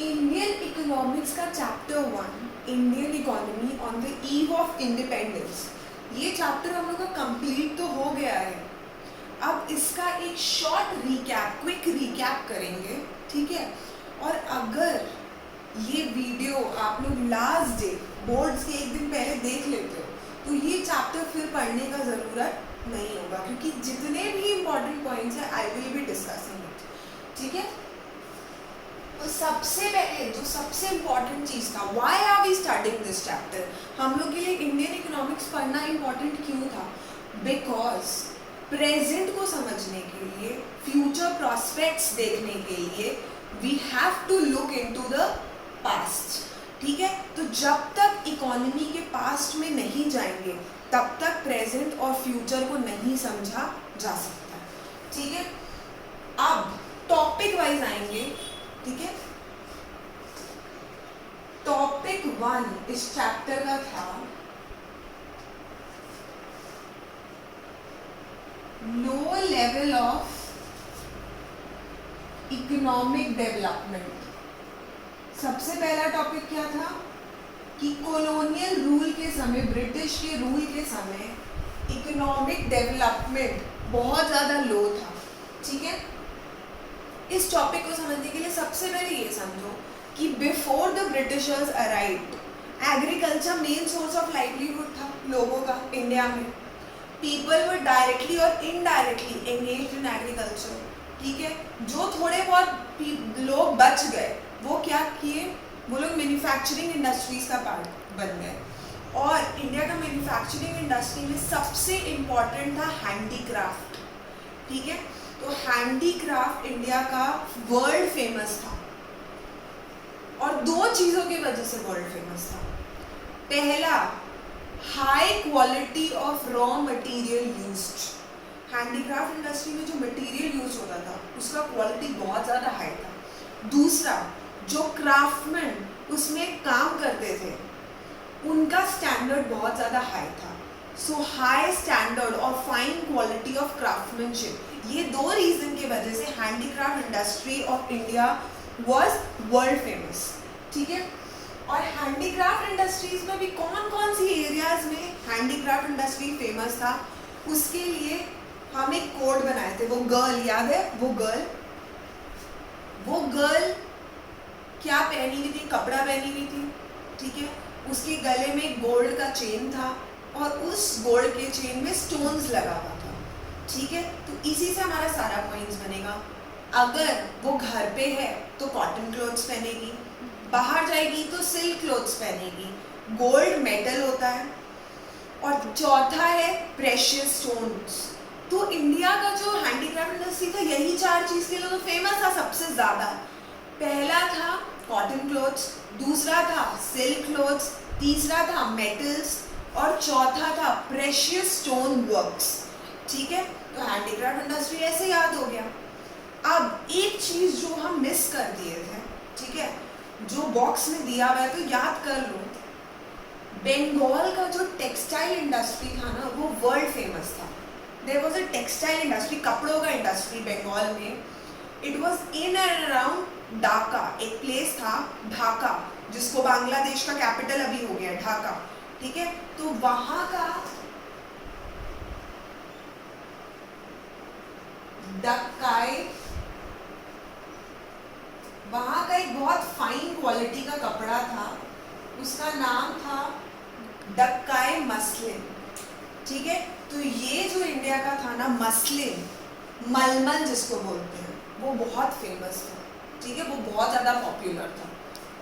Indian economics का chapter 1, Indian economy on the eve of independence, ये chapter हम लोग का कंप्लीट तो हो गया है। अब इसका एक शॉर्ट रिकैप, क्विक रिकैप करेंगे, ठीक है। और अगर ये वीडियो आप लोग लास्ट डे बोर्ड्स के एक दिन पहले देख लेते हो तो ये चैप्टर फिर पढ़ने का ज़रूरत नहीं होगा, क्योंकि जितने भी इम्पोर्टेंट पॉइंट्स हैं I will be discussing it, ठीक है। तो सबसे पहले जो सबसे इम्पोर्टेंट चीज़ था, why are we starting this chapter, हम लोग के लिए इंडियन इकोनॉमिक्स पढ़ना इम्पोर्टेंट क्यों था? बिकॉज प्रेजेंट को समझने के लिए, फ्यूचर प्रोस्पेक्ट्स देखने के लिए we have to look into the past, ठीक है। तो जब तक इकोनॉमी के पास्ट में नहीं जाएंगे तब तक प्रेजेंट और फ्यूचर को नहीं समझा जा सकता, ठीक है। अब टॉपिक वाइज आएंगे, ठीक है। टॉपिक 1 इस चैप्टर का था लो लेवल ऑफ इकोनॉमिक डेवलपमेंट। सबसे पहला टॉपिक क्या था कि कॉलोनियल रूल के समय, ब्रिटिश के रूल के समय इकोनॉमिक डेवलपमेंट बहुत ज़्यादा लो था, ठीक है। इस टॉपिक को समझने के लिए सबसे पहले ये समझो कि before the Britishers arrived, agriculture main source of livelihood था लोगों का इंडिया में। पीपल वर डायरेक्टली और इनडायरेक्टली एंगेज्ड इन एग्रीकल्चर, ठीक है। जो थोड़े बहुत लोग बच गए वो क्या किए, वो लोग मैन्युफैक्चरिंग इंडस्ट्रीज का पार्ट बन गए। और इंडिया का मैन्युफैक्चरिंग इंडस्ट्री में सबसे इम्पॉर्टेंट था हैंडीक्राफ्ट, ठीक है। तो हैंडीक्राफ्ट इंडिया का वर्ल्ड फेमस था, और दो चीज़ों की वजह से वर्ल्ड फेमस था। पहला, high quality of raw material used. Handicraft industry में जो मटेरियल यूज होता था उसका क्वालिटी बहुत ज़्यादा हाई था। दूसरा, जो क्राफ्टमैन उसमें काम करते थे उनका स्टैंडर्ड बहुत ज़्यादा हाई था। सो हाई स्टैंडर्ड और फाइन क्वालिटी ऑफ क्राफ्टमैनशिप, ये दो रीज़न की वजह से handicraft industry of India was world famous, ठीक है। और हैंडीक्राफ्ट इंडस्ट्रीज में भी कौन कौन सी एरियाज में हैंडीक्राफ्ट इंडस्ट्री फेमस था, उसके लिए हम एक कोड बनाए थे। वो गर्ल याद है, वो गर्ल क्या पहनी हुई थी, कपड़ा पहनी हुई थी, ठीक है। उसके गले में गोल्ड का चेन था और उस गोल्ड के चेन में स्टोन्स लगा हुआ था, ठीक है। तो इसी से हमारा सारा पॉइंट्स बनेगा। अगर वो घर पे है तो कॉटन क्लोथ्स पहनेगी, बाहर जाएगी तो सिल्क क्लोथ्स पहनेगी, गोल्ड मेटल होता है। और चौथा है प्रेशियस स्टोन्स। तो इंडिया का जो हैंडीक्राफ्ट इंडस्ट्री था यही चार चीज़ के लिए तो फेमस था सबसे ज़्यादा। पहला था कॉटन क्लोथ्स, दूसरा था सिल्क क्लोथ्स, तीसरा था मेटल्स और चौथा था प्रेशियस स्टोन वर्क्स, ठीक है। तो हैंडीक्राफ्ट इंडस्ट्री ऐसे याद हो गया। अब एक चीज़ जो हम मिस कर दिए थे, ठीक है, जो बॉक्स में दिया हुआ है तो याद कर लो, बंगाल का जो टेक्सटाइल इंडस्ट्री था ना वो वर्ल्ड फेमस था। There was a textile industry, कपड़ों का इंडस्ट्री बंगाल में। It was in and around Dhaka, एक प्लेस था ढाका जिसको बांग्लादेश का कैपिटल अभी हो गया ढाका, ठीक है। तो वहां का डक्काई, वहां का एक बहुत फाइन क्वालिटी का कपड़ा था, उसका नाम था डक्काई मसलिन, ठीक है। तो ये जो इंडिया का था ना मसलिन, मलमल जिसको बोलते हैं, वो बहुत फेमस था, ठीक है। वो बहुत ज़्यादा पॉपुलर था,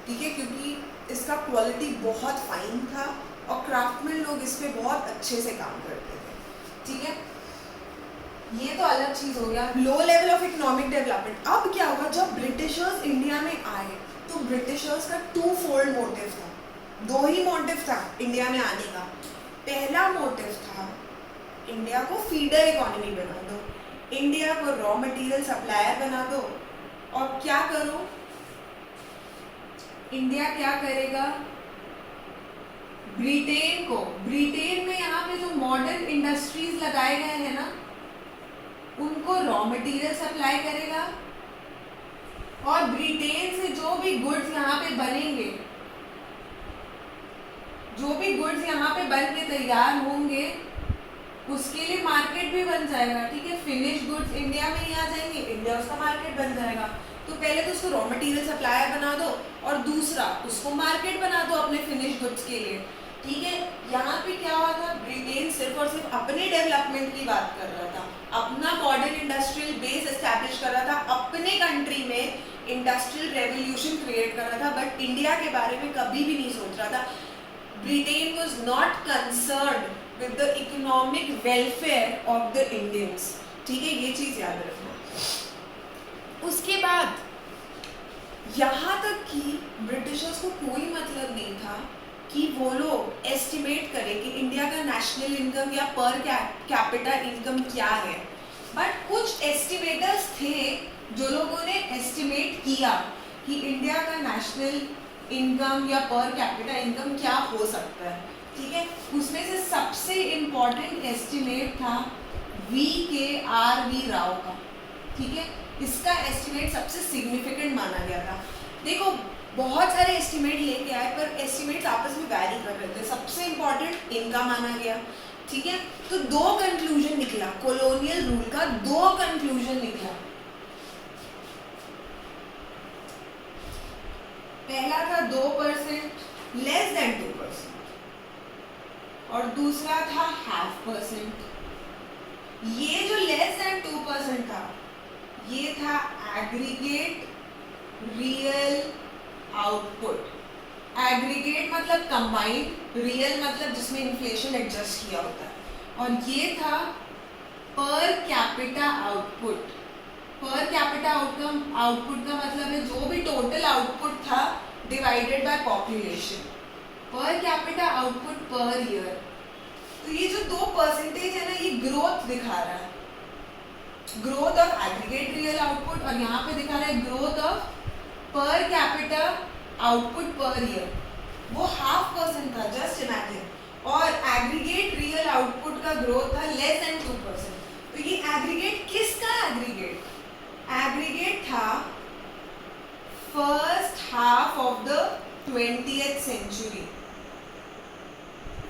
ठीक है, क्योंकि इसका क्वालिटी बहुत फाइन था और क्राफ्टमैन लोग इस पर बहुत अच्छे से काम करते थे, ठीक है। ये तो अलग चीज़ हो गया, लो लेवल ऑफ इकोनॉमिक डेवलपमेंट। अब क्या हुआ, जब ब्रिटिशर्स इंडिया में आए तो ब्रिटिशर्स का 2 फोल्ड मोटिव था, 2 ही मोटिव था इंडिया में आने का। पहला मोटिव था इंडिया को फीडर इकोनॉमी बना दो, इंडिया को रॉ मटेरियल सप्लायर बना दो। और क्या करो, इंडिया क्या करेगा, ब्रिटेन में यहाँ पे जो मॉडर्न इंडस्ट्रीज लगाए गए हैं ना उनको रॉ मटेरियल सप्लाई करेगा और ब्रिटेन से जो भी गुड्स यहाँ पे बनेंगे, जो भी गुड्स यहाँ पे बन के तैयार होंगे, उसके लिए मार्केट भी बन जाएगा। ठीक है, फिनिश गुड्स इंडिया में ही आ जाएंगे, इंडिया उसका मार्केट बन जाएगा। तो पहले तो उसको रॉ मटेरियल सप्लायर बना दो और दूसरा उसको मार्केट बना दो अपने फिनिश गुड्स के लिए। ठीक है, यहाँ पे क्या हुआ था, ब्रिटेन सिर्फ और सिर्फ अपने डेवलपमेंट की बात कर रहा था, अपना मॉडर्न इंडस्ट्रियल बेस एस्टैब्लिश कर रहा था, अपने कंट्री में इंडस्ट्रियल रेवोल्यूशन क्रिएट कर रहा था, बट इंडिया के बारे में कभी भी नहीं सोच रहा था। Britain was not concerned with the economic welfare of the Indians. ठीक है, ये चीज याद रखना। उसके बाद यहाँ तक कि ब्रिटिशर्स को कोई मतलब नहीं था कि वो लोग एस्टिमेट करें कि इंडिया का नेशनल इनकम या पर कैपिटा इनकम क्या है, बट कुछ एस्टिमेटर्स थे जो लोगों ने एस्टिमेट किया कि इंडिया का नेशनल इनकम या पर कैपिटा इनकम क्या हो सकता है। ठीक है, उसमें से सबसे इम्पॉर्टेंट एस्टिमेट था VKRV राव का। ठीक है, इसका एस्टिमेट सबसे सिग्निफिकेंट माना गया था। देखो, बहुत सारे एस्टिमेट लेके आए पर एस्टिमेट्स आपस में वैरी कर रहे थे। सबसे इम्पॉर्टेंट इनका माना गया। ठीक है, तो दो कंक्लूजन निकला, कॉलोनियल रूल का दो कंक्लूजन निकला। पहला था 2% लेस देन 2% और दूसरा था 0.5%। ये जो लेस देन 2% था, ये था एग्रीगेट रियल आउटपुट। एग्रीगेट मतलब कंबाइंड, रियल मतलब जिसमें इन्फ्लेशन एडजस्ट किया होता है, और ये था पर कैपिटा आउटपुट। पर कैपिटा आउटपुट का मतलब है जो भी टोटल आउटपुट था डिवाइडेड बाय पॉपुलेशन। पर कैपिटा आउटपुट पर ईयर। तो ये जो 2% है ना, ये ग्रोथ दिखा रहा है, growth of aggregate real output, और यहाँ पे दिखा रहा है growth of per capita output per year. वो 0.5% था, जस्ट इमेजिन, और एग्रीगेट रियल आउटपुट का ग्रोथ था लेस देन 2%। तो ये एग्रीगेट किसका एग्रीगेट? एग्रीगेट था first half of the 20th century.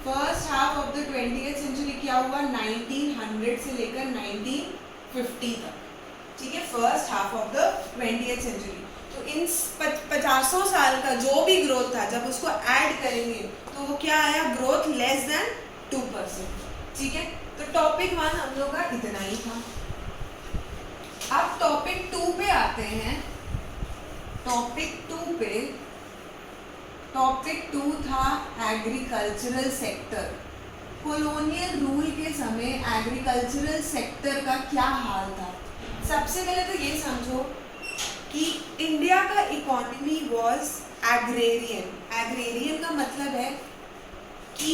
First half of the 20th century क्या हुआ, 1900 से लेकर 1950 तक। ठीक है, first half of the 20th century. तो इन 50 साल का जो भी ग्रोथ था, जब उसको ऐड करेंगे तो वो क्या आया, ग्रोथ लेस देन 2%। ठीक है, तो टॉपिक 1 हम लोग का इतना ही था। अब टॉपिक 2 पे आते हैं। टॉपिक 2 पे, टॉपिक 2 था एग्रीकल्चरल सेक्टर। कॉलोनियल रूल के समय एग्रीकल्चरल सेक्टर का क्या हाल था? सबसे पहले तो ये समझो कि इंडिया का इकोनॉमी वाज एग्रेरियन। एग्रेरियन का मतलब है कि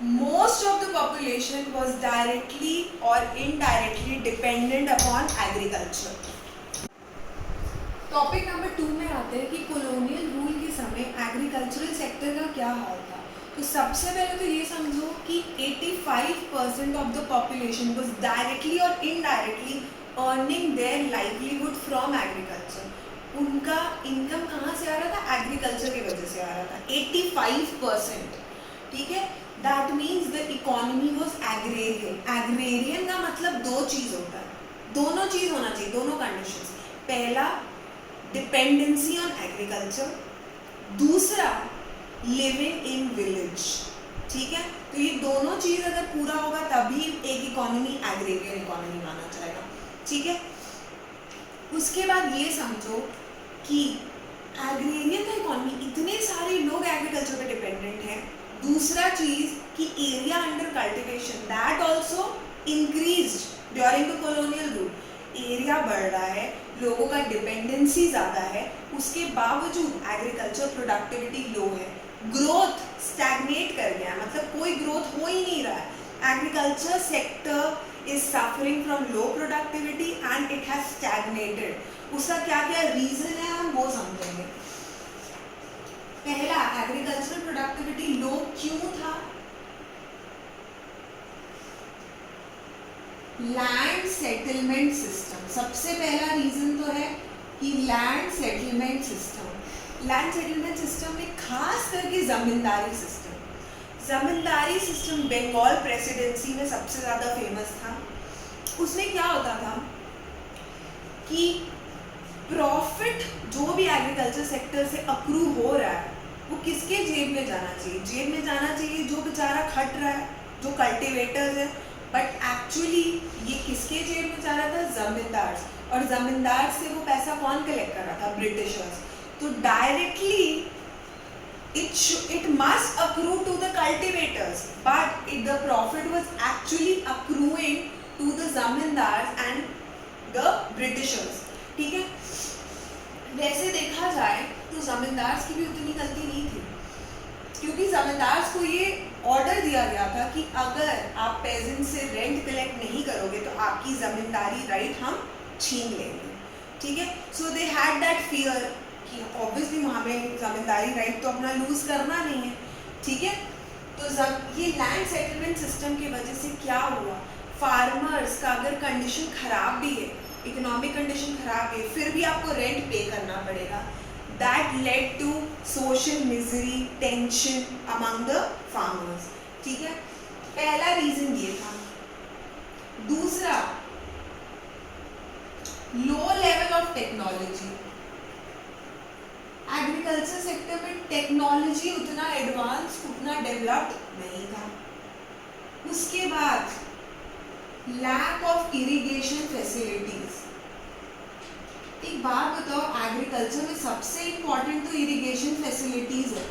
most of the population was directly और indirectly dependent upon agriculture. Topic number 2 में आते हैं कि कॉलोनियल रूल के समय एग्रीकल्चरल सेक्टर का क्या हाल था। तो सबसे पहले तो ये समझो कि 85% of the population was directly और indirectly earning their livelihood from agriculture. उनका इनकम कहाँ से आ रहा था? एग्रीकल्चर की वजह से आ रहा था, 85%। ठीक है, that means the economy was agrarian. Agrarian का मतलब दो चीज होता है, दोनों चीज होना चाहिए, दोनों कंडीशंस। पहला डिपेंडेंसी ऑन एग्रीकल्चर, दूसरा लिविंग इन विलेज। ठीक है, तो ये दोनों चीज अगर पूरा होगा तभी एक इकोनॉमी एग्रेरियन इकोनॉमी माना जाएगा। ठीक है, उसके बाद ये समझो कि एग्रेरियन का इकोनॉमी, इतने सारे लोग एग्रीकल्चर पे डिपेंडेंट हैं। दूसरा चीज कि area under cultivation that also increased during the colonial rule. Area बढ़ रहा है, लोगों का डिपेंडेंसी ज़्यादा है, उसके बावजूद एग्रीकल्चर प्रोडक्टिविटी लो है, ग्रोथ स्टैग्नेट कर गया है, मतलब कोई ग्रोथ हो ही नहीं रहा है। Agriculture sector is suffering from low productivity and it has stagnated. उसका क्या क्या रीजन है हम वो समझेंगे। पहला, एग्रीकल्चर प्रोडक्टिविटी लो क्यों था? लैंड सेटलमेंट सिस्टम सबसे पहला रीजन तो है कि लैंड सेटलमेंट सिस्टम में खास करके ज़मींदारी सिस्टम बंगाल प्रेसिडेंसी में सबसे ज़्यादा फेमस था। उसमें क्या होता था कि प्रॉफिट जो भी एग्रीकल्चर सेक्टर से अक्रू हो रहा है वो किसके जेब में जाना चाहिए? जेब में जाना चाहिए जो बेचारा खट रहा है, जो कल्टिवेटर्स है। बट एक्चुअली ये किसके जेब में जा रहा था? जमींदार। और जमींदार से वो पैसा कौन कलेक्ट कर रहा था? ब्रिटिशर्स। तो directly it must accrue to the cultivators, but the profit was actually accruing to the zamindars and the Britishers. ठीक है, वैसे देखा जाए तो जमींदार की भी उतनी गलती नहीं थी, क्योंकि जमींदार को ये ऑर्डर दिया गया था कि अगर आप पेजेंट से रेंट कलेक्ट नहीं करोगे तो आपकी जमींदारी राइट हम छीन लेंगे। ठीक है, सो दे हैड दैट फियर कि ऑब्वियसली हमें जमींदारी राइट तो अपना लूज करना नहीं है। ठीक है, तो ये लैंड सेटलमेंट सिस्टम की वजह से क्या हुआ, फार्मर्स का अगर कंडीशन खराब भी है, इकोनॉमिक कंडीशन खराब है, फिर भी आपको रेंट पे करना पड़ेगा। That led to social misery, tension among the farmers. ठीक है, पहला रीजन ये था। दूसरा, low level of technology. Agriculture sector में टेक्नोलॉजी उतना एडवांस, उतना डेवलप्ड नहीं था। उसके बाद लैक ऑफ इरिगेशन फैसिलिटीज। एक बात बताओ, एग्रीकल्चर में सबसे इंपॉर्टेंट तो इरिगेशन फैसिलिटीज है।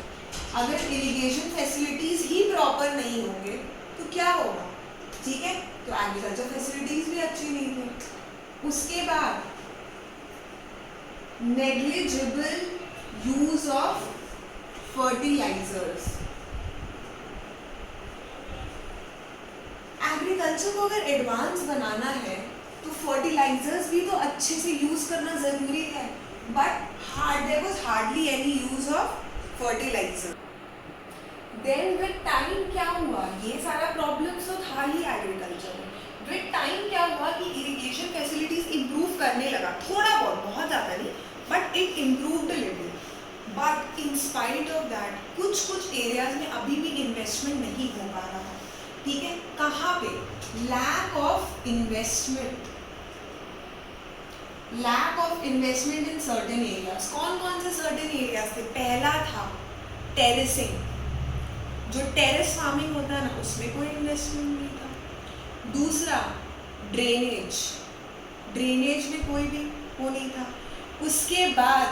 अगर इरिगेशन फैसिलिटीज ही प्रॉपर नहीं होंगे तो क्या होगा? ठीक है, तो एग्रीकल्चर फैसिलिटीज भी अच्छी नहीं थी। उसके बाद negligible use of fertilisers. Agriculture को अगर एडवांस बनाना है तो फर्टिलाइजर्स भी तो अच्छे से यूज करना जरूरी है, but there was hardly any use of fertiliser. Then with time क्या हुआ, ये सारा प्रॉब्लम्स तो था ही एग्रीकल्चर में। विद टाइम क्या हुआ कि इरिगेशन फैसिलिटीज इंप्रूव करने लगा, थोड़ा बहुत, बहुत ज़्यादा नहीं, but it improved a little. But in spite of that कुछ एरियाज में अभी भी इन्वेस्टमेंट नहीं हो पा रहा था। ठीक है, कहाँ पे? Lack of investment in certain areas. कौन कौन से सर्टेन एरियाज थे? पहला था टेरेसिंग, जो टेरेस फार्मिंग होता है ना, उसमें कोई इन्वेस्टमेंट नहीं था। दूसरा ड्रेनेज में कोई भी वो नहीं था। उसके बाद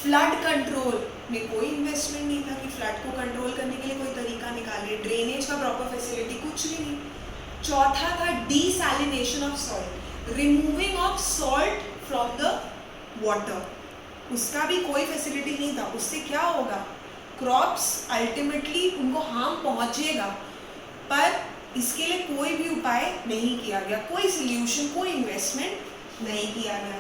फ्लड कंट्रोल में कोई इन्वेस्टमेंट नहीं था कि फ्लड को कंट्रोल करने के लिए कोई तरीका निकाले। ड्रेनेज का प्रॉपर फैसिलिटी कुछ भी नहीं। चौथा था desalination of soil, removing of salt from the water, उसका भी कोई फैसिलिटी नहीं था। उससे क्या होगा, क्रॉप्स अल्टीमेटली उनको हार्म पहुंचेगा, पर इसके लिए कोई भी उपाय नहीं किया गया, कोई सॉल्यूशन, कोई इन्वेस्टमेंट नहीं किया गया।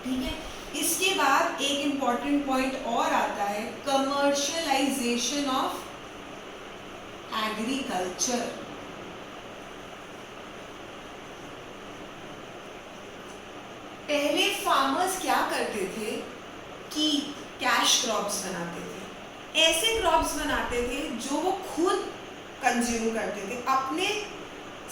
ठीक है, इसके बाद एक इम्पॉर्टेंट पॉइंट और आता है, कमर्शियलाइजेशन ऑफ एग्रीकल्चर। पहले फार्मर्स क्या करते थे कि कैश क्रॉप्स बनाते थे, ऐसे क्रॉप्स बनाते थे जो वो खुद कंज्यूम करते थे अपने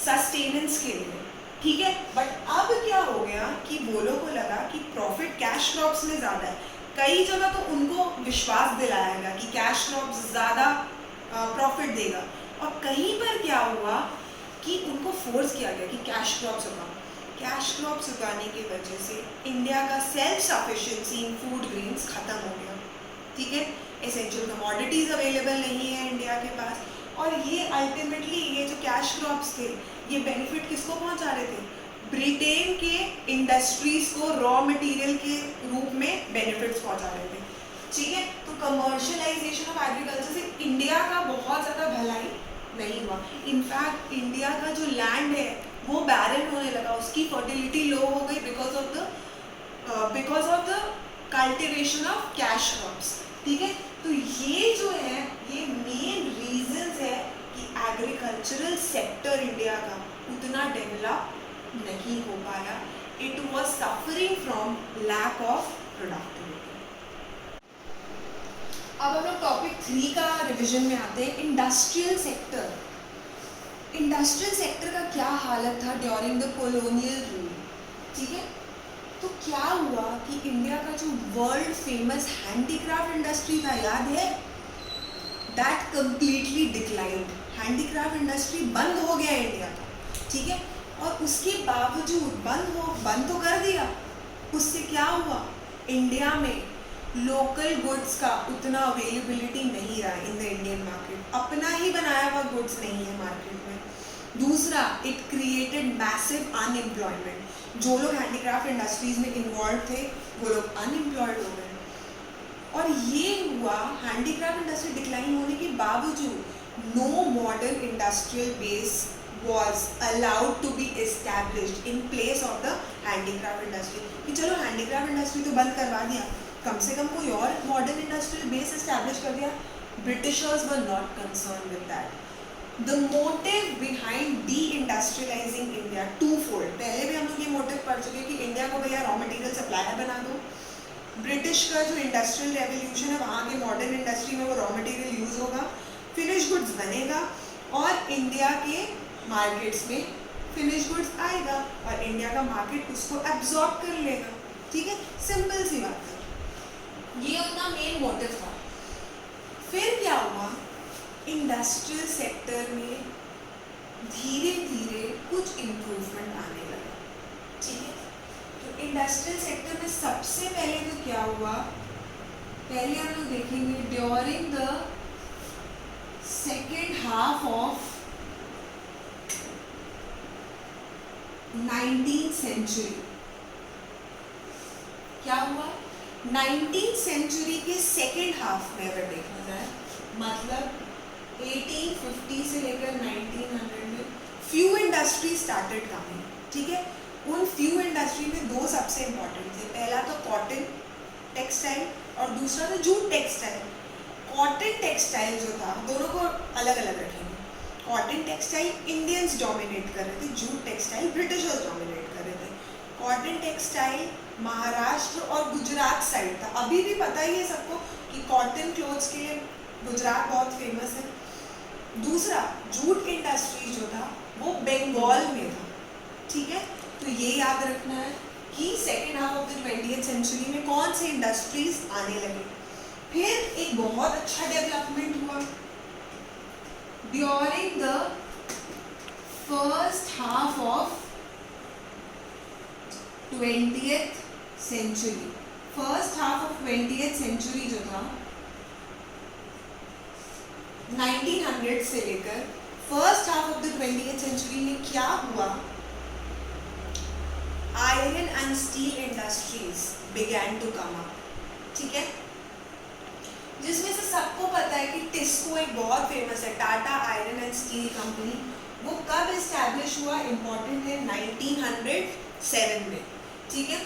सस्टेनेंस के लिए। ठीक है, बट अब क्या हो गया कि वो लोगों को लगा कि प्रॉफिट कैश क्रॉप्स में ज़्यादा है। कई जगह तो उनको विश्वास दिलाया गया कि कैश क्रॉप्स ज़्यादा प्रॉफिट देगा, और कहीं पर क्या हुआ कि उनको फोर्स किया गया कि कैश क्रॉप्स उगाओ। कैश क्रॉप्स उगाने की वजह से इंडिया का सेल्फ सफिशिएंसी इन फूड ग्रेन्स ख़त्म हो गया। ठीक है, एसेंशियल कमोडिटीज़ अवेलेबल नहीं है इंडिया के पास, और ये अल्टीमेटली ये जो कैश क्रॉप्स थे ये बेनिफिट किसको पहुंचा रहे थे? ब्रिटेन के इंडस्ट्रीज को रॉ मटेरियल के रूप में बेनिफिट्स पहुंचा रहे थे। ठीक है, तो कमर्शियलाइजेशन ऑफ एग्रीकल्चर से इंडिया का बहुत ज़्यादा भलाई नहीं हुआ। इनफैक्ट इंडिया का जो लैंड है वो बैरन होने लगा, उसकी फर्टिलिटी लो हो गई because of the cultivation of cash crops. ठीक है, तो ये जो है ये मेन रीजंस है कि एग्रीकल्चरल सेक्टर इंडिया का उतना डेवलप नहीं हो पाया it was suffering from lack of productivity. अब हम लोग टॉपिक 3 का रिविजन में आते हैं, इंडस्ट्रियल सेक्टर. इंडस्ट्रियल सेक्टर का क्या हालत था ड्यूरिंग द कॉलोनियल रूल. ठीक है, तो क्या हुआ कि इंडिया का जो वर्ल्ड फेमस हैंडीक्राफ्ट इंडस्ट्री था, याद है, that completely declined. Handicraft industry बंद हो गया इंडिया का. ठीक है, और उसके बावजूद बंद तो कर दिया, उससे क्या हुआ, इंडिया में लोकल गुड्स का उतना अवेलेबिलिटी नहीं रहा इन द इंडियन मार्केट. अपना ही बनाया हुआ गुड्स नहीं है मार्केट में. दूसरा, इट क्रिएटेड मैसिव अनएम्प्लॉयमेंट. जो लोग हैंडीक्राफ्ट इंडस्ट्रीज में इन्वॉल्व थे वो लोग अनएम्प्लॉयड हो गए. और ये हुआ हैंडीक्राफ्ट इंडस्ट्री डिक्लाइन होने के बावजूद know modern industrial base was allowed to be established in place of the handicraft industry. कि चलो हैंडीक्राफ्ट इंडस्ट्री तो बंद करवा दिया, कम से कम कोई और मॉडर्न इंडस्ट्रियल बेस एस्टैब्लिश कर दिया. Britishers were not concern with that. The motive behind the industrialising India twofold. पहले भी हम लोग ये मोटिव पढ़ चुके कि इंडिया को भैया रॉ मटेरियल सप्लायर बना दो. ब्रिटिश का जो इंडस्ट्रियल रेवोल्यूशन है वहाँ के मॉडर्न इंडस्ट्री में वो रॉ मटेरियल यूज़ होगा, फिनिश गुड्स बनेगा और इंडिया के मार्केट्स में फिनिश गुड्स आएगा और इंडिया का मार्केट उसको एब्जॉर्ब कर लेगा. ठीक है, सिंपल सी बात है. ये उनका मेन मोटिव था. फिर क्या हुआ, इंडस्ट्रियल सेक्टर में धीरे धीरे कुछ इम्प्रूवमेंट आने लगा. ठीक है, तो इंडस्ट्रियल सेक्टर में सबसे पहले तो क्या हुआ, पहले हम लोग देखेंगे during the second half of 19th century. क्या हुआ, 19th सेंचुरी के सेकेंड हाफ में अगर देखा जाए, मतलब 1850 से लेकर 1900 में फ्यू इंडस्ट्री स्टार्टेड कमिंग. ठीक है, उन फ्यू इंडस्ट्री में दो सबसे इम्पोर्टेंट थे. पहला तो कॉटन टेक्सटाइल और दूसरा था जूट टेक्सटाइल. कॉटन टेक्सटाइल जो था, दोनों को अलग अलग रखेंगे. कॉटन टेक्सटाइल इंडियंस डोमिनेट कर रहे थे, जूट टेक्सटाइल ब्रिटिशर्स डोमिनेट कर रहे थे. कॉटन टेक्सटाइल महाराष्ट्र और गुजरात साइड था. अभी भी पता ही है सबको कि कॉटन क्लोथ्स के लिए गुजरात बहुत फेमस है. दूसरा, जूट इंडस्ट्री जो था वो बंगाल में था. ठीक है, तो ये याद रखना है कि second half of the 20th century में कौन से इंडस्ट्रीज आने लगे. फिर एक बहुत अच्छा डेवलपमेंट हुआ during the first half of 20th century. first half of 20th century जो था 1900 से लेकर first half of the 20th century में क्या हुआ, iron and steel industries began to come up. ठीक है, जिसमें से सबको पता है कि टिस्को एक बहुत फेमस है, Tata iron and steel company. वो कब इस्टेब्लिश हुआ, इम्पोर्टेंट है, 1907 में. ठीक है,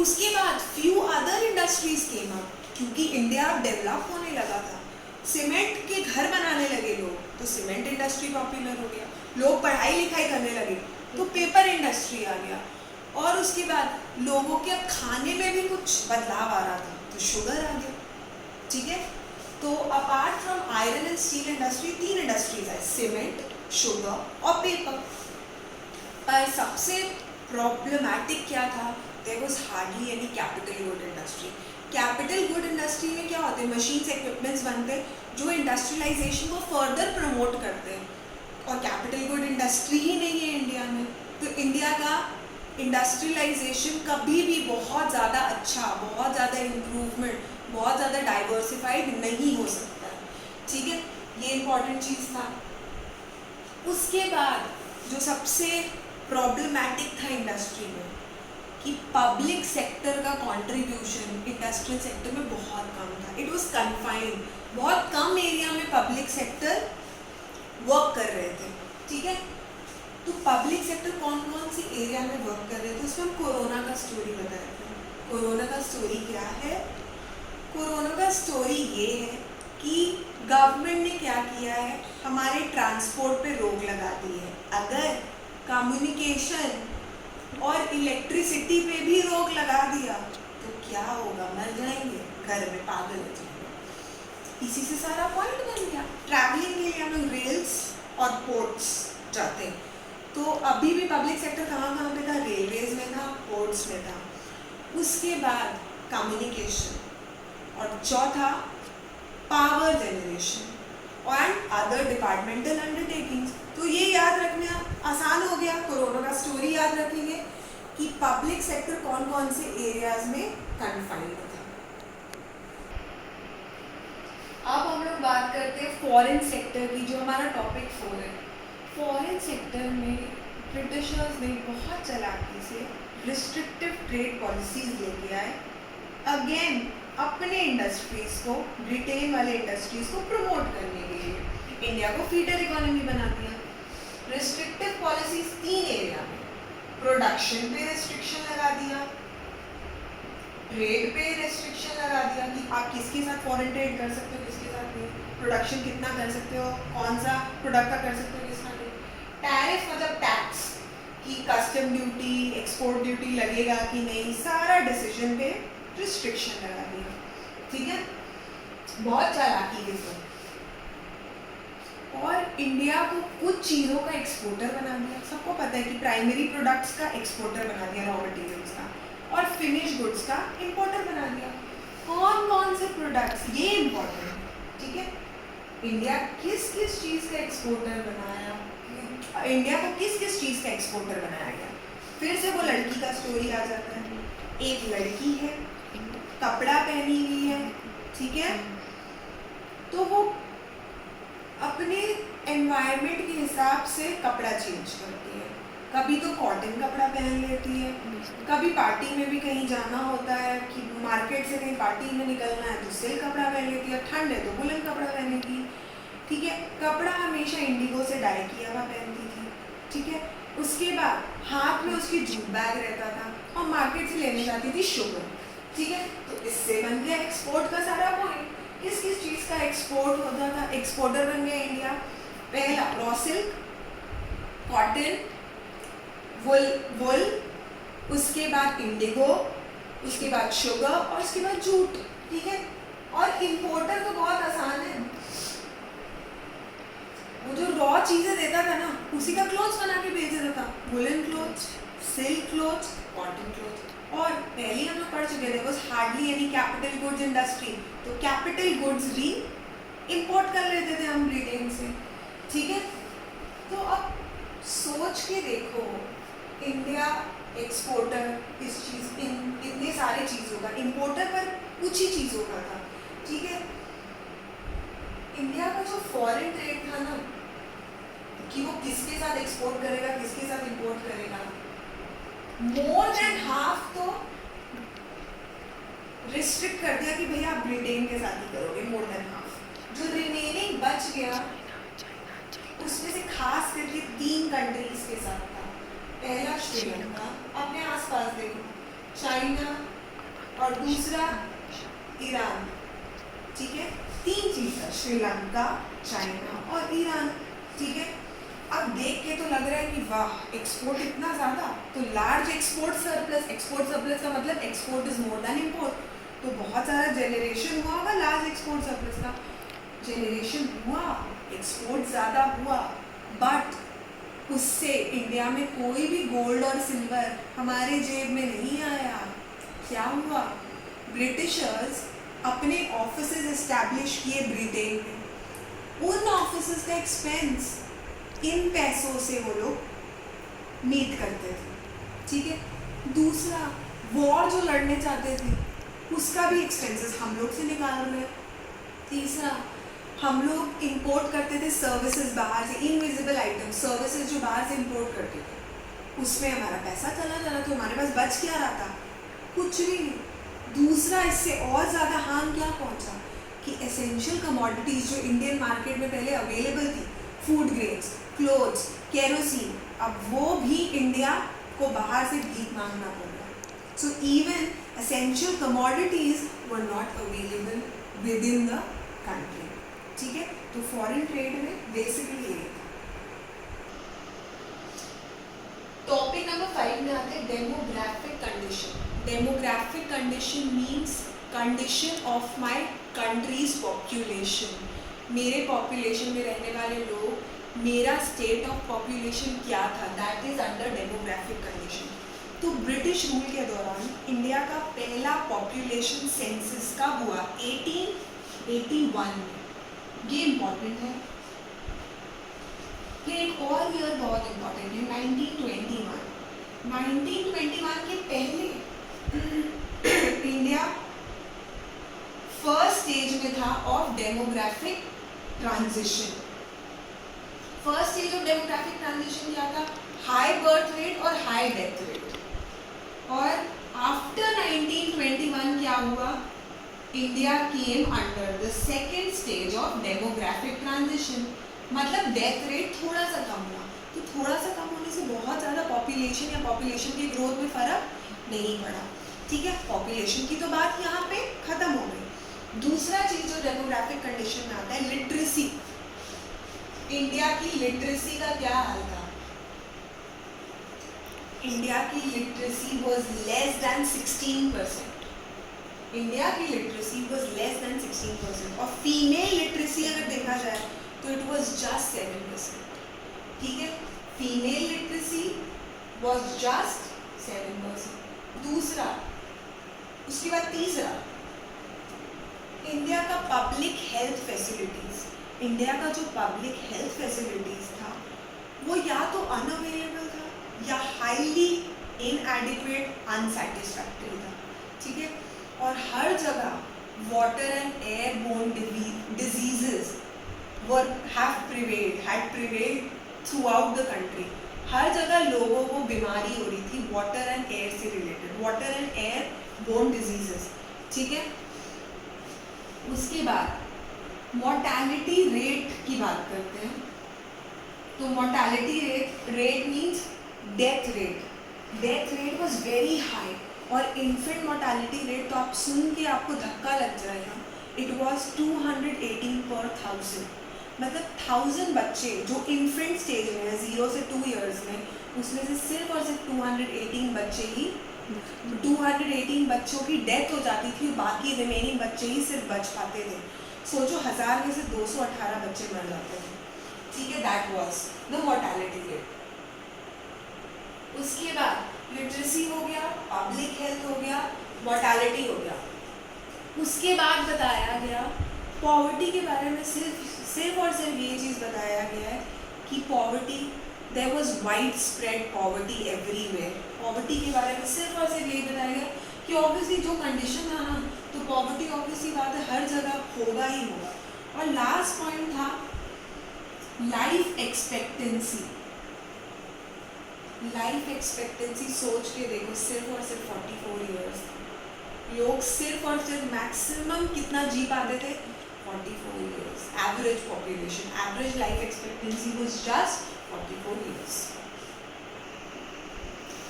उसके बाद few other industries came up, क्योंकि इंडिया डेवलप होने लगा था. सीमेंट के घर बनाने लगे लोग, तो सीमेंट इंडस्ट्री पॉपुलर हो गया. लोग पढ़ाई लिखाई करने लगे तो पेपर इंडस्ट्री आ गया. और उसके बाद लोगों के अब खाने में भी कुछ बदलाव आ रहा था, तो शुगर आ गया. ठीक है, तो apart from iron and steel industry 3 industries है, सीमेंट, शुगर और पेपर. पर सबसे प्रॉब्लमैटिक क्या था, there was hardly any capital good industry. Capital good industry में क्या होते हैं, मशीन्स इक्विपमेंट्स बनते हैं जो इंडस्ट्रियलाइजेशन को फर्दर प्रमोट करते हैं. और कैपिटल गुड इंडस्ट्री ही नहीं है इंडिया में, तो इंडिया का इंडस्ट्रियलाइजेशन कभी भी बहुत ज़्यादा अच्छा, बहुत ज़्यादा इम्प्रूवमेंट, बहुत ज़्यादा डाइवर्सिफाइड नहीं हो सकता है. ठीक है, ये इम्पॉर्टेंट चीज़ था. उसके बाद जो सबसे प्रॉब्लमैटिक था इंडस्ट्री में कि पब्लिक सेक्टर का कंट्रीब्यूशन इंडस्ट्रियल सेक्टर में बहुत कम था. इट वाज कन्फाइंड, बहुत कम एरिया में पब्लिक सेक्टर वर्क कर रहे थे. ठीक है, तो पब्लिक सेक्टर कौन कौन सी एरिया में वर्क कर रहे थे, उसमें हम कोरोना का स्टोरी बताए थे. कोरोना का स्टोरी क्या है, कोरोना का स्टोरी ये है कि गवर्नमेंट ने क्या किया है, हमारे ट्रांसपोर्ट पे रोक लगा दी है. अगर कम्युनिकेशन और इलेक्ट्रिसिटी पे भी रोक लगा दिया तो क्या होगा, मर जाएंगे, घर में पागल हो जाएंगे। इसी से सारा पॉइंट बन गया। ट्रैवलिंग के लिए हम लोग रेल्स और पोर्ट्स जाते हैं, तो अभी भी पब्लिक सेक्टर कहाँ कहाँ पे था, रेलवेज में था, पोर्ट्स में था। उसके बाद कम्युनिकेशन और चौथा power generation and other departmental undertakings. तो ये याद रखना आसान हो गया, कोरोना का स्टोरी याद रखेंगे कि पब्लिक सेक्टर कौन कौन से एरियाज में कन्फाइंड था। अब हम लोग बात करते हैं फॉरेन सेक्टर की, जो हमारा टॉपिक 4 है। फॉरेन सेक्टर में ब्रिटिशर्स ने बहुत चालाकी से रिस्ट्रिक्टिव ट्रेड पॉलिसीज लेके आए, अगेन अपने इंडस्ट्रीज को, ब्रिटेन वाले इंडस्ट्रीज को प्रमोट करने के लिए। इंडिया को फीडर इकोनॉमी बना दिया। रिस्ट्रिक्टिव पॉलिसीज 3 एरिया में, प्रोडक्शन पे रेस्ट्रिक्शन लगा दिया, ट्रेड पे रेस्ट्रिक्शन लगा दिया कि आप किसके साथ फॉरेन ट्रेड कर सकते हो, किसके साथ नहीं, प्रोडक्शन कितना कर सकते हो, कौन सा प्रोडक्ट का कर सकते हो, किसका नहीं। टैरिफ मतलब टैक्स कि कस्टम ड्यूटी, एक्सपोर्ट ड्यूटी लगेगा कि नहीं, सारा डिसीजन पे रिस्ट्रिक्शन लगा दिया। ठीक है, बहुत चालाकी है इसमें। और इंडिया को कुछ चीज़ों का एक्सपोर्टर बना दिया। सबको पता है कि प्राइमरी प्रोडक्ट्स का एक्सपोर्टर बना दिया, रॉ मटेरियल्स का, और फिनिश गुड्स का इंपोर्टर बना दिया। कौन कौन से प्रोडक्ट्स, ये इम्पोर्टेंट, ठीक है। इंडिया किस किस चीज़ का एक्सपोर्टर बनाया, इंडिया को किस किस चीज़ का एक्सपोर्टर बनाया गया। फिर से वो लड़की का स्टोरी आ जाता है। एक लड़की है, कपड़ा पहनी हुई है, ठीक है, तो वो अपने एनवायरनमेंट के हिसाब से कपड़ा चेंज करती है। कभी तो कॉटन कपड़ा पहन लेती है, कभी पार्टी में भी कहीं जाना होता है कि मार्केट से कहीं पार्टी में निकलना है तो सिल्क कपड़ा पहन लेती है, ठंड है तो वुलन कपड़ा पहनेगी। ठीक है, कपड़ा हमेशा इंडिगो से डाई किया हुआ पहनती थी। ठीक है, उसके बाद हाथ में उसकी जूट बैग रहता था और मार्केट से लेने जाती थी शुगर। ठीक है, तो इससे बन गया एक्सपोर्ट का सारा पॉइंट। किस किस चीज़ का एक्सपोर्ट होता था, एक्सपोर्टर बन गया इंडिया। पहला रॉ सिल्क, कॉटन, वुल, उसके बाद इंडिगो, उसके बाद शुगर और उसके बाद जूट। ठीक है, और इंपोर्टर तो बहुत आसान है, वो जो रॉ चीजें देता था ना उसी का क्लोथ्स बना के भेज देता था। Woollen clothes, silk clothes, cotton clothes. और पहले हम लोग पढ़ चुके थे, was hardly any capital goods industry, तो कैपिटल गुड्स भी इंपोर्ट कर लेते थे हम ब्रिटेन से। ठीक है, तो अब सोच के देखो, इंडिया एक्सपोर्टर इस चीज़ इतने सारे चीज़ों का, इंपोर्टर पर कुछ ही चीज़ों का था। ठीक है, इंडिया का जो फॉरेन ट्रेड था ना, कि वो किसके साथ एक्सपोर्ट करेगा, किसके साथ इंपोर्ट करेगा, मोर देन हाफ तो रिस्ट्रिक्ट कर दिया कि भैया आप ब्रिटेन के साथ ही करोगे, मोर देन हाफ। जो रिमेनिंग बच गया उसमें से खास करके 3 कंट्रीज के साथ था। पहला श्रीलंका, अपने आसपास देखो, चाइना, और दूसरा ईरान। ठीक है, 3 चीज था, श्रीलंका, चाइना और ईरान। ठीक है, अब देख के तो लग रहा है कि वाह एक्सपोर्ट इतना ज़्यादा, तो large export surplus. Export surplus का मतलब export is more than import, तो बहुत सारा जनरेशन हुआ होगा लार्ज एक्सपोर्ट सरप्लस का। जनरेशन हुआ, एक्सपोर्ट ज़्यादा हुआ, बट उससे इंडिया में कोई भी गोल्ड और सिल्वर हमारे जेब में नहीं आया। क्या हुआ, ब्रिटिशर्स अपने ऑफिसेज एस्टैब्लिश किए ब्रिटेन में, उन ऑफिसेज का एक्सपेंस इन पैसों से वो लोग मीट करते थे। ठीक है, दूसरा वॉर जो लड़ने चाहते थे उसका भी एक्सपेंसेस हम लोग से निकाल रहे। तीसरा, हम लोग इंपोर्ट करते थे सर्विसेज बाहर से, इनविजिबल आइटम सर्विसेज जो बाहर से इंपोर्ट करते थे, उसमें हमारा पैसा चला जा रहा, तो हमारे पास बच क्या रहा था, कुछ भी नहीं। दूसरा, इससे और ज़्यादा हार्म क्या पहुंचा कि एसेंशियल कमोडिटीज़ जो इंडियन मार्केट में पहले अवेलेबल थी, फूड ग्रेन्स, क्लोथ्स, केरोसिन, अब वो भी इंडिया को बाहर से भीख मांगना पड़ रहा। So even essential commodities were not available with in the country. ठीक है, तो फॉरेन ट्रेड में बेसिकली ये था। टॉपिक नंबर 5 में आते हैं demographic condition. Demographic condition means condition of my countries population. मेरे पॉपुलेशन में रहने वाले लोग, मेरा स्टेट ऑफ पॉपुलेशन क्या था, that is under demographic condition. तो ब्रिटिश रूल के दौरान इंडिया का पहला पॉपुलेशन सेंसस कब हुआ? 1881 में। ये इम्पॉर्टेंट है। फिर एक और ईयर बहुत इम्पॉर्टेंट है, 1921। 1921 के पहले इंडिया फर्स्ट स्टेज में था of demographic transition. First stage of demographic transition क्या था? हाई बर्थ रेट और हाई डेथ रेट। और आफ्टर 1921 क्या हुआ? India came under the second stage of demographic transition, मतलब डेथ रेट थोड़ा सा कम हुआ। तो थोड़ा सा कम होने से बहुत ज़्यादा पॉपुलेशन या पॉपुलेशन की ग्रोथ में फ़र्क नहीं पड़ा, ठीक है। पॉपुलेशन की तो बात यहाँ पे ख़त्म हो गई। दूसरा चीज़ जो डेमोग्राफिक कंडीशन में आता है, लिटरेसी। इंडिया की लिटरेसी का क्या हाल था? इंडिया की literacy was less than 16%। India की लिटरेसी वॉज लेस दैन 16%। और फीमेल लिटरेसी अगर देखा जाए तो इट वॉज जस्ट 7%, ठीक है। Female literacy was just 7%। दूसरा, उसके बाद तीसरा, इंडिया का पब्लिक हेल्थ फैसिलिटीज। इंडिया का जो पब्लिक हेल्थ फैसिलिटीज था वो या तो अनअवेलेबल था या हाईली इनएडिक्वेट, अनसैटिस्फैक्टरी था, ठीक है। और हर जगह water and airborne diseases had prevailed throughout the country। हर जगह लोगों को बीमारी हो रही थी वाटर एंड एयर से related, water and air borne diseases, ठीक है। उसके बाद मोर्टैलिटी रेट की बात करते हैं। तो mortality rate means death rate. Death rate was very high. और इन्फेंट मोर्टैलिटी रेट तो आप सुन के आपको धक्का लग जाएगा, इट वॉज 218 per 1000। मतलब 1000 बच्चे जो इन्फेंट स्टेज में है 0 से 2 ईयर्स में, उसमें से सिर्फ और सिर्फ 218 बच्चों की डेथ हो जाती थी, बाकी रिमेनिंग बच्चे ही सिर्फ बच पाते थे। सोचो 1000 में से 218 बच्चे मर जाते थे, ठीक है। That was the mortality rate. उसके बाद लिटरेसी हो गया, पब्लिक हेल्थ हो गया, मोर्टैलिटी हो गया। उसके बाद बताया गया पॉवर्टी के बारे में। सिर्फ और सिर्फ ये चीज़ बताया गया है कि poverty, there was wide spread poverty everywhere. Poverty के बारे में सिर्फ और सिर्फ यही बताया गया कि ऑब्वियसली जो कंडीशन था ना, तो पॉवर्टी ऑब्वियसली बात है हर जगह होगा ही होगा। और लास्ट पॉइंट था लाइफ एक्सपेक्टेंसी। लाइफ एक्सपेक्टेंसी सोच के देखो, सिर्फ और सिर्फ 44 ईयर्स। लोग सिर्फ और सिर्फ मैक्सिमम कितना जी पाते थे? 44 years. Average population, average life expectancy was just 44 years.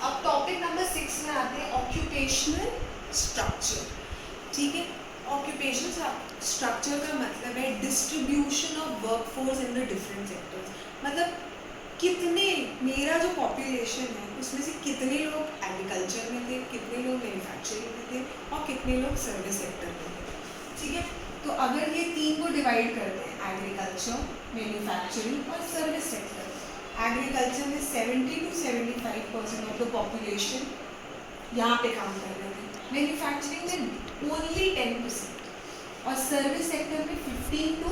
अब टॉपिक नंबर 6 में आते हैं ऑक्यूपेशनल स्ट्रक्चर, ठीक है। ऑक्यूपेशनल स्ट्रक्चर का मतलब है distribution of workforce in the different sectors. मतलब कितने, मेरा जो पॉपुलेशन है उसमें से कितने लोग एग्रीकल्चर में थे, कितने लोग मैन्युफैक्चरिंग में थे और कितने लोग सर्विस सेक्टर में थे, ठीक है। तो अगर ये 3 को डिवाइड करते हैं, एग्रीकल्चर, मैन्युफैक्चरिंग और सर्विस सेक्टर, एग्रीकल्चर में 70 to 75% ऑफ द पॉपुलेशन यहाँ पे काम कर रहे थे, मैन्युफैक्चरिंग में ओनली 10% और सर्विस सेक्टर में 15 to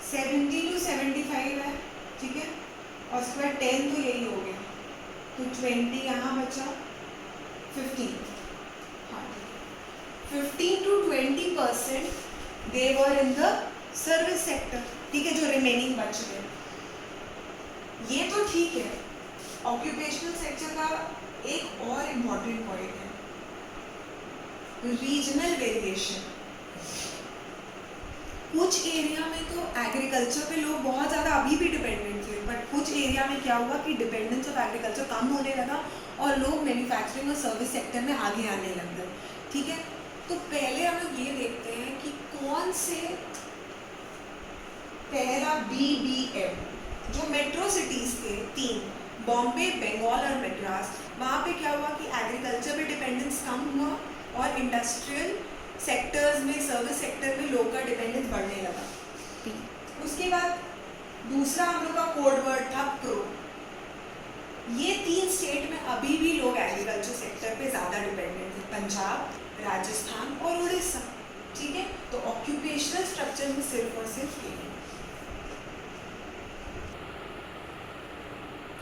70 to 75 है, ठीक है। और उसके बाद 10 तो यही हो गया, तो 20 यहाँ बचा, 15, हाँ 15 to 20% they were in the service sector, ठीक है, जो रिमेनिंग बच गए। ये तो ठीक है। ऑक्यूपेशनल सेक्टर का एक और इम्पॉर्टेंट पॉइंट है रीजनल वेरिएशन। कुछ एरिया में तो एग्रीकल्चर पे लोग बहुत ज़्यादा अभी भी डिपेंडेंट थे, बट कुछ एरिया में क्या हुआ कि डिपेंडेंस ऑफ एग्रीकल्चर कम होने लगा और लोग मैन्युफैक्चरिंग और सर्विस सेक्टर में आगे आने लग गए, ठीक है। तो पहले हम लोग ये देखते हैं कि कौन से पहला BBM जो मेट्रो सिटीज़ थे 3, बॉम्बे, बंगाल और मद्रास, वहाँ पे क्या हुआ कि एग्रीकल्चर पे डिपेंडेंस कम हुआ और इंडस्ट्रियल सेक्टर्स में, सर्विस सेक्टर में लोग का डिपेंडेंस बढ़ने लगा। उसके बाद दूसरा हम लोग का कोड वर्ड था प्रो। ये 3 स्टेट में अभी भी लोग एग्रीकल्चर सेक्टर पे ज़्यादा डिपेंडेंट थे, पंजाब, राजस्थान और उड़ीसा। ठीक है, तो ऑक्यूपेशनल स्ट्रक्चर में सिर्फ और सिर्फ ये।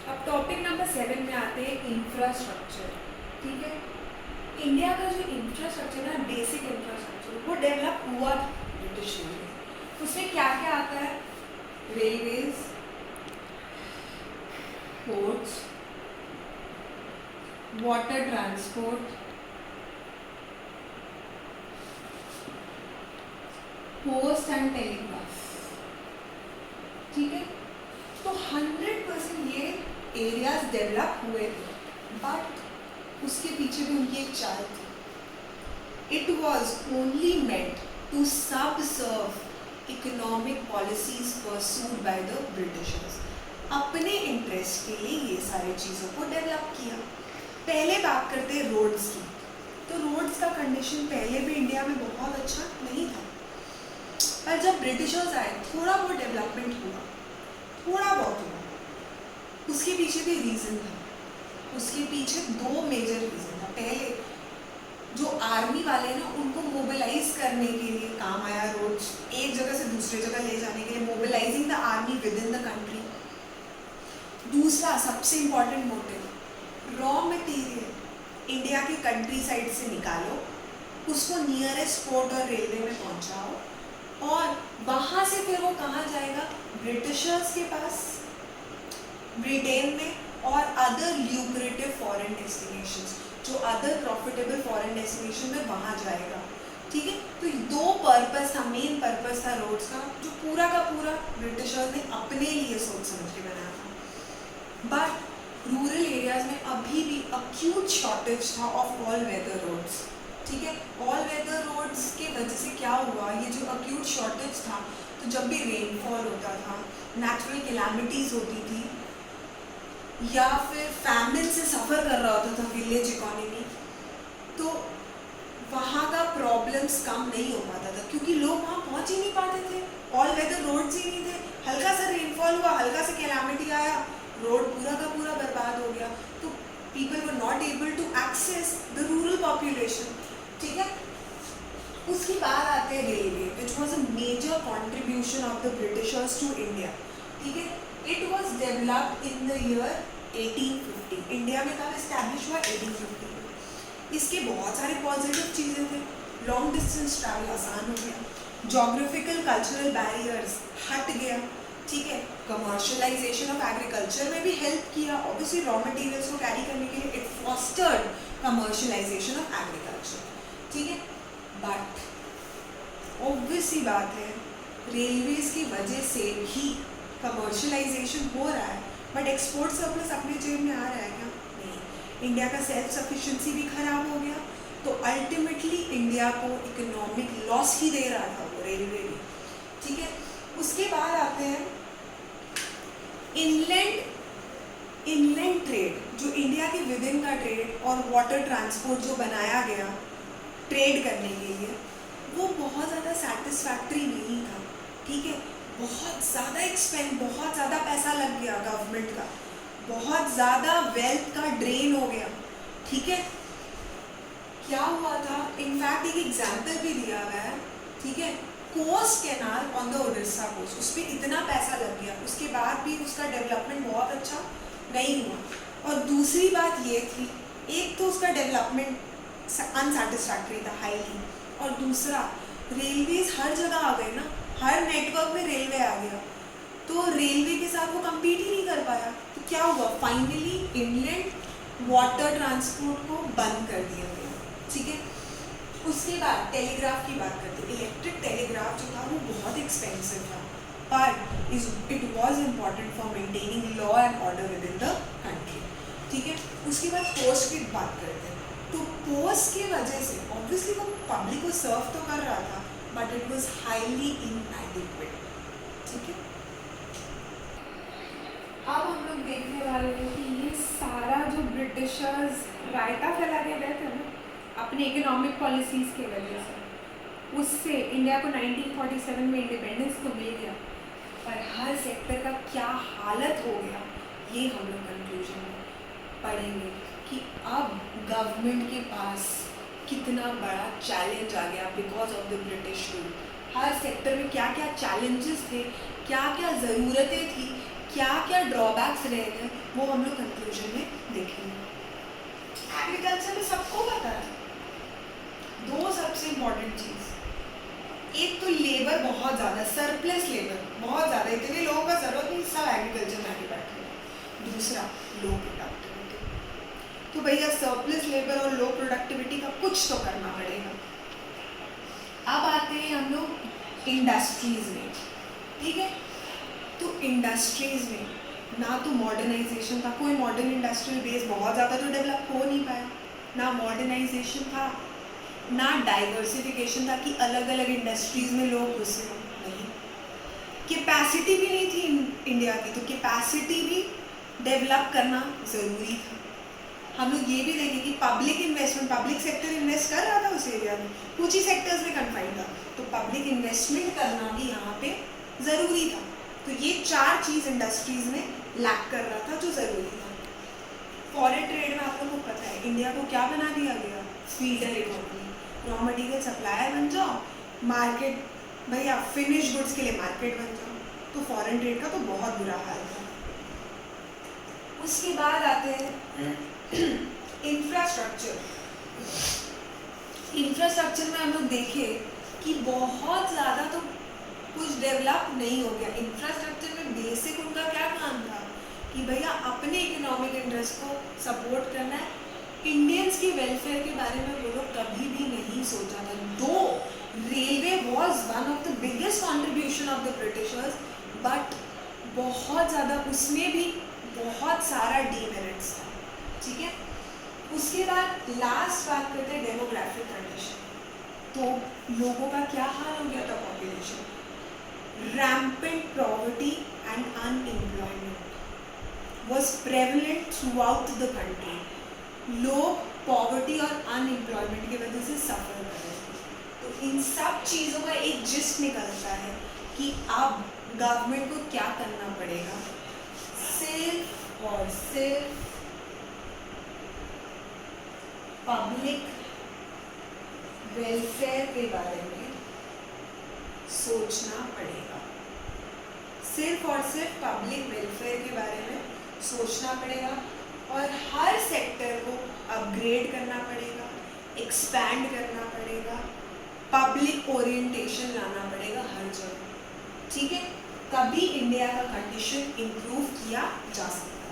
अब टॉपिक नंबर 7 में आते हैं इंफ्रास्ट्रक्चर। ठीक है, इंडिया का जो इंफ्रास्ट्रक्चर है, बेसिक इंफ्रास्ट्रक्चर, वो डेवलप हुआ ब्रिटिश में। उसमें क्या क्या आता है? Railways, ports, water transport, post and telegraph. ठीक है, तो 100% ये एरियाज डेवलप हुए थे, बट उसके पीछे भी उनकी एक चाल थी। It was only meant to subserve economic policies pursued by the Britishers. अपने इंटरेस्ट के लिए ये सारी चीज़ों को डेवलप किया। पहले बात करते हैं रोड्स की। तो रोड्स का कंडीशन पहले भी इंडिया में बहुत अच्छा नहीं था, पर जब ब्रिटिशर्स आए थोड़ा बहुत डेवलपमेंट हुआ, थोड़ा बहुत हुआ। उसके पीछे भी रीज़न था। उसके पीछे 2 मेजर रीज़न था। पहले जो आर्मी वाले ना, उनको मोबिलाइज करने के लिए काम आया रोड्स, एक जगह से दूसरे जगह ले जाने के लिए, mobilising the army with in the country. दूसरा सबसे important motive, raw material India की कंट्री साइड से निकालो, उसको नियरेस्ट पोर्ट और रेलवे में पहुंचाओ, और वहाँ से फिर वो कहाँ जाएगा? ब्रिटिशर्स के पास, ब्रिटेन में, और अदर ल्यूक्रेटिव फॉरेन डेस्टिनेशंस, जो अदर प्रॉफिटेबल फॉरेन डेस्टिनेशन में वहाँ जाएगा। ठीक है, तो 2 पर्पस था, मेन पर्पस था रोड्स का, जो पूरा का पूरा ब्रिटिशर्स ने अपने लिए सोच समझ के बनाया था। बट रूरल एरियाज में अभी भी अक्यूट शॉर्टेज था ऑफ ऑल वेदर रोड्स। ठीक है, ऑल वेदर रोड्स के वजह से क्या हुआ, ये जो अक्यूट शॉर्टेज था, तो जब भी रेनफॉल होता था, नेचुरल कैलामिटीज़ होती थी, या फिर फैमिन से सफ़र कर रहा होता था विलेज इकोनॉमी, तो वहाँ का प्रॉब्लम्स कम नहीं हो पाता था, क्योंकि लोग वहाँ पहुँच ही नहीं पाते थे। ऑल वेदर रोड्स ही नहीं थे। हल्का सा रेनफॉल हुआ, हल्का सा कैलामिटी आया, रोड पूरा का पूरा बर्बाद हो गया। तो people were not able to access the rural population. ठीक है, उसके बाद आते हैं railway, which was a major contribution of the Britishers to India. ठीक है, it was developed in the year 1850। India में कब इस्टेब्लिश हुआ? 1850 में। इसके बहुत सारे पॉजिटिव चीज़ें थे। लॉन्ग डिस्टेंस ट्रैवल आसान हो गया, जोग्राफिकल कल्चरल बैरियर्स हट गया। ठीक है, कमर्शलाइजेशन ऑफ एग्रीकल्चर में भी हेल्प किया। ऑब्वियसली रॉ मटेरियल्स को कैरी करने के लिए इट फॉस्टर्ड कमर्शलाइजेशन ऑफ एग्रीकल्चर। ठीक है, बट ऑब्वियसली बात है, रेलवेज की वजह से भी कमर्शलाइजेशन हो रहा है, बट एक्सपोर्ट सरप्लस अपने जेब में आ रहा है क्या? नहीं। इंडिया का सेल्फ सफिशिएंसी भी खराब हो गया, तो अल्टीमेटली इंडिया को इकोनॉमिक लॉस ही दे रहा था वो रेलवे भी। ठीक है, उसके बाद आते हैं इनलैंड ट्रेड, जो इंडिया के विद इन का ट्रेड, और वाटर ट्रांसपोर्ट जो बनाया गया ट्रेड करने के लिए, वो बहुत ज़्यादा सेटिस्फैक्ट्री नहीं था। ठीक है, बहुत ज़्यादा पैसा लग गया गवर्नमेंट का, बहुत ज़्यादा वेल्थ का ड्रेन हो गया। ठीक है, क्या हुआ था, इनफैक्ट एक एग्जाम्पल भी दिया हुआ है। ठीक है, coast canal on the Orissa coast, उस पर इतना पैसा लग गया, उसके बाद भी उसका डेवलपमेंट बहुत अच्छा नहीं हुआ। और दूसरी बात ये थी, एक तो उसका डेवलपमेंट अनसेटिस्फैक्ट्री था हाईली, और दूसरा रेलवेज हर जगह आ गए ना, हर नेटवर्क में रेलवे आ गया, तो रेलवे के साथ वो कम्पीट ही नहीं कर पाया। तो क्या हुआ, फाइनली इनलैंड वाटर ट्रांसपोर्ट को बंद कर दिया गया। ठीक है, उसके बाद टेलीग्राफ की बात करते हैं। इलेक्ट्रिक टेलीग्राफ जो था वो बहुत एक्सपेंसिव था, पर it was important for maintaining law and order with in the country. ठीक है, उसके बाद पोस्ट की बात करते हैं। तो पोस्ट की वजह से ऑब्वियसली वो पब्लिक को सर्व तो कर रहा था, बट इट वॉज हाईली इनएडिक्वेट। ठीक है, अब हम लोग देखने वाले हैं कि ये सारा जो ब्रिटिशर्स रायता फैला के गए थे ना अपने इकोनॉमिक पॉलिसीज़ की वजह से, उससे इंडिया को 1947 में इंडिपेंडेंस तो मिल गया, पर हर सेक्टर का क्या हालत हो गया, ये हम लोग कंक्लूजन में पढ़ेंगे कि अब गवर्नमेंट के पास कितना बड़ा चैलेंज आ गया because of the British rule. Her sector में क्या क्या चैलेंजेस थे, क्या क्या ज़रूरतें थी, क्या क्या ड्रॉबैक्स रह गए, वो हम लोग कंक्लूजन में देखेंगे। एग्रीकल्चर में सबको पता है दो सबसे इम्पॉर्टेंट चीज़, एक तो लेबर बहुत ज़्यादा, सरप्लस लेबर बहुत ज़्यादा, इतने लोगों का ज़रूरत नहीं, सब एग्रीकल्चर में आके बैठे हैं। दूसरा लो प्रोडक्टिविटी, तो भैया सरप्लस लेबर और लो प्रोडक्टिविटी का कुछ तो करना पड़ेगा। अब आते हैं हम लोग इंडस्ट्रीज़ में, ठीक है। तो इंडस्ट्रीज़ में ना तो मॉडर्नाइजेशन था, कोई मॉडर्न इंडस्ट्रियल बेस बहुत ज़्यादा तो डेवलप हो नहीं पाया, ना मॉडर्नाइजेशन था, ना डाइवर्सिफिकेशन था कि अलग अलग इंडस्ट्रीज़ में लोग घुसे हों, नहीं। कैपेसिटी भी नहीं थी इंडिया की, तो कैपेसिटी भी डेवलप करना ज़रूरी था। हम लोग ये भी देखें कि public investment, public sector invest कर रहा था उस एरिया में, कुछ ही सेक्टर्स में कन्फाइंड था, तो पब्लिक इन्वेस्टमेंट करना भी यहाँ पे ज़रूरी था। तो ये चार चीज़ इंडस्ट्रीज़ में लैक कर रहा था जो ज़रूरी था। फॉरेन ट्रेड में आप लोगों को पता है इंडिया को क्या बना दिया गया, feeder economy, raw material supplier बन जाओ, मार्केट भैया फिनिश गुड्स के लिए मार्केट बन जाओ, तो फॉरेन ट्रेड का तो बहुत बुरा हाल था। उसके बाद आते हैं इंफ्रास्ट्रक्चर। इंफ्रास्ट्रक्चर में हम लोग देखें कि बहुत ज़्यादा तो कुछ डेवलप नहीं हो गया। इंफ्रास्ट्रक्चर में बेसिक उनका क्या काम था कि भैया अपने इकोनॉमिक इंटरेस्ट को सपोर्ट करना है, इंडियंस की वेलफेयर के बारे में वो लोग कभी भी नहीं सोचा था। दो railway was one of the biggest contribution of the Britishers, but बहुत ज़्यादा उसमें भी बहुत सारा डीमेरिट्स था, ठीक है। उसके बाद लास्ट बात करते हैं डेमोग्राफिक कंडीशन। तो लोगों का क्या हाल हो गया था, population, rampant poverty and unemployment was prevalent throughout the country. लोग पॉवर्टी और अनएम्प्लॉयमेंट की वजह से सफ़र कर रहे थे। तो इन सब चीज़ों का एक जिस्ट निकलता है कि अब गवर्नमेंट को क्या करना पड़ेगा, सिर्फ और सिर्फ पब्लिक वेलफेयर के बारे में सोचना पड़ेगा। सिर्फ और सिर्फ पब्लिक वेलफेयर के बारे में सोचना पड़ेगा और हर सेक्टर को अपग्रेड करना पड़ेगा, एक्सपैंड करना पड़ेगा, पब्लिक ओरिएंटेशन लाना पड़ेगा हर जगह, ठीक है। तभी इंडिया का कंडीशन इम्प्रूव किया जा सकता है।